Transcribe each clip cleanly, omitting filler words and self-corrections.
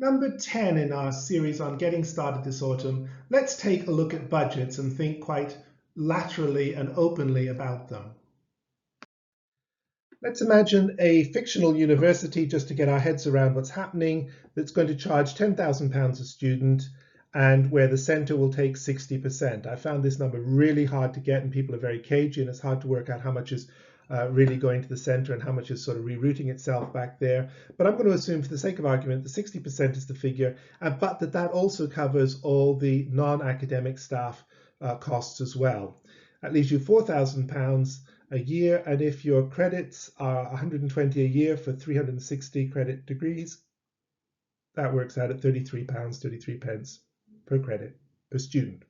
Number 10 in our series on getting started this autumn, let's take a look at budgets and think quite laterally and openly about them. Let's imagine a fictional university, just to get our heads around what's happening, that's going to charge £10,000 a student and where the centre will take 60%. I found this number really hard to get and people are very cagey and it's hard to work out how much is really going to the centre and how much is sort of rerouting itself back there. But I'm going to assume for the sake of argument that 60% is the figure, but that also covers all the non-academic staff costs as well. That leaves you £4,000 a year, and if your credits are 120 a year for 360 credit degrees, that works out at £33.33 per credit per student.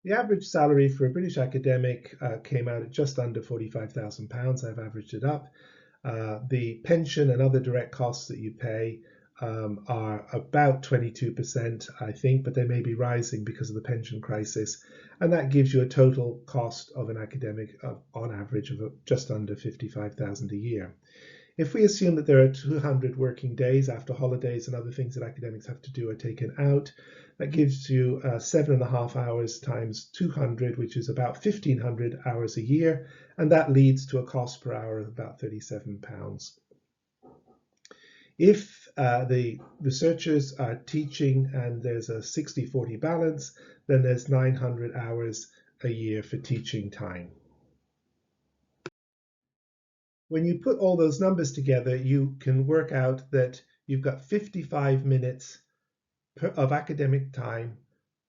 The average salary for a British academic came out at just under £45,000. I've averaged it up. The pension and other direct costs that you pay are about 22%, I think, but they may be rising because of the pension crisis. And that gives you a total cost of an academic on average of just under £55,000 a year. If we assume that there are 200 working days after holidays and other things that academics have to do are taken out, that gives you 7.5 hours times 200, which is about 1,500 hours a year, and that leads to a cost per hour of about £37. If the researchers are teaching and there's a 60-40 balance, then there's 900 hours a year for teaching time. When you put all those numbers together, you can work out that you've got 55 minutes of academic time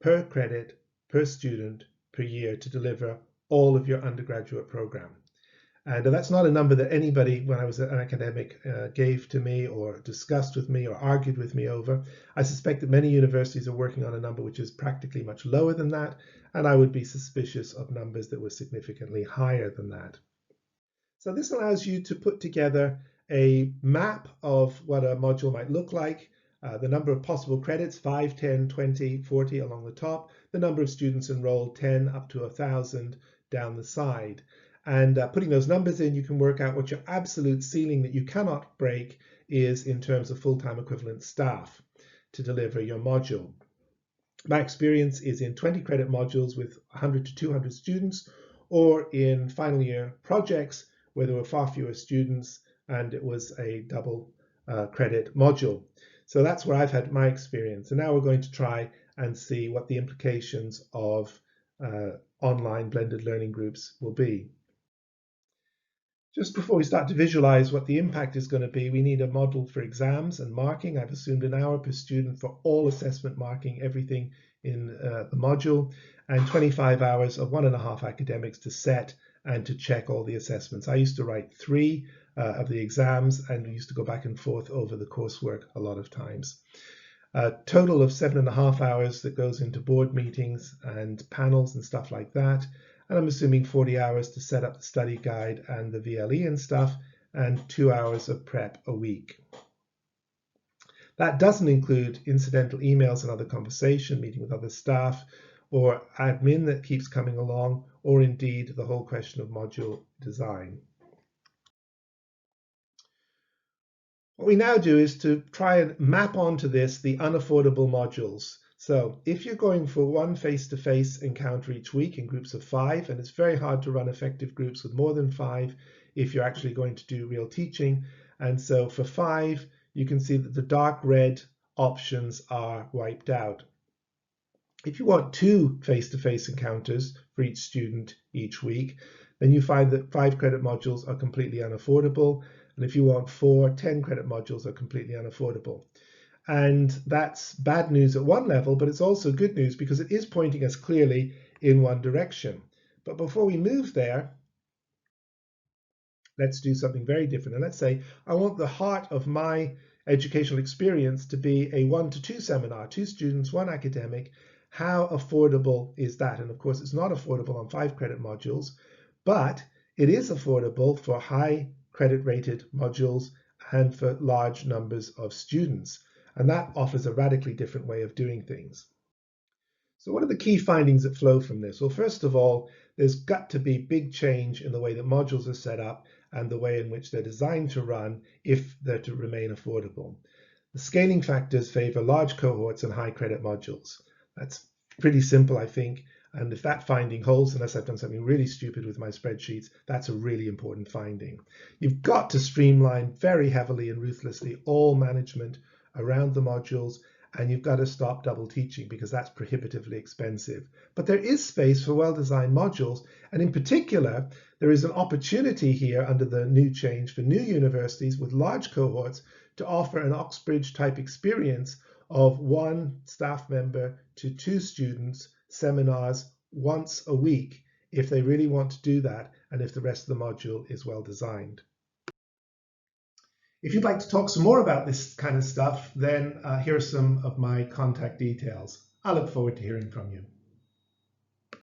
per credit, per student, per year to deliver all of your undergraduate program. And that's not a number that anybody, when I was an academic, gave to me or discussed with me or argued with me over. I suspect that many universities are working on a number which is practically much lower than that, and I would be suspicious of numbers that were significantly higher than that. So this allows you to put together a map of what a module might look like, the number of possible credits, 5, 10, 20, 40 along the top, the number of students enrolled, 10 up to 1,000 down the side. And putting those numbers in, you can work out what your absolute ceiling that you cannot break is in terms of full-time equivalent staff to deliver your module. My experience is in 20 credit modules with 100 to 200 students, or in final year projects where there were far fewer students and it was a double credit module. So that's where I've had my experience. And now we're going to try and see what the implications of online blended learning groups will be. Just before we start to visualize what the impact is going to be, we need a model for exams and marking. I've assumed an hour per student for all assessment marking, everything in the module, and 25 hours of 1.5 academics to set and to check all the assessments. I used to write 3 of the exams and we used to go back and forth over the coursework a lot of times. A total of 7.5 hours that goes into board meetings and panels and stuff like that. And I'm assuming 40 hours to set up the study guide and the VLE and stuff, and 2 hours of prep a week. That doesn't include incidental emails and other conversation, meeting with other staff, or admin that keeps coming along, or indeed the whole question of module design. What we now do is to try and map onto this the unaffordable modules. So if you're going for one face-to-face encounter each week in groups of 5, and it's very hard to run effective groups with more than 5 if you're actually going to do real teaching. And so for 5, you can see that the dark red options are wiped out. If you want 2 face-to-face encounters for each student each week, then you find that 5 credit modules are completely unaffordable. And if you want 4, 10 credit modules are completely unaffordable. And that's bad news at one level, but it's also good news because it is pointing us clearly in one direction. But before we move there, let's do something very different. And let's say I want the heart of my educational experience to be a 1-to-2 seminar, 2 students, 1 academic. How affordable is that? And of course, it's not affordable on 5 credit modules, but it is affordable for high credit rated modules and for large numbers of students. And that offers a radically different way of doing things. So what are the key findings that flow from this? Well, first of all, there's got to be big change in the way that modules are set up and the way in which they're designed to run if they're to remain affordable. The scaling factors favor large cohorts and high credit modules. That's pretty simple, I think. And if that finding holds, unless I've done something really stupid with my spreadsheets, that's a really important finding. You've got to streamline very heavily and ruthlessly all management around the modules, and you've got to stop double teaching because that's prohibitively expensive. But there is space for well-designed modules, and in particular, there is an opportunity here under the new change for new universities with large cohorts to offer an Oxbridge type experience of 1 staff member to 2 students seminars once a week if they really want to do that and if the rest of the module is well designed. If you'd like to talk some more about this kind of stuff, then here are some of my contact details. I look forward to hearing from you.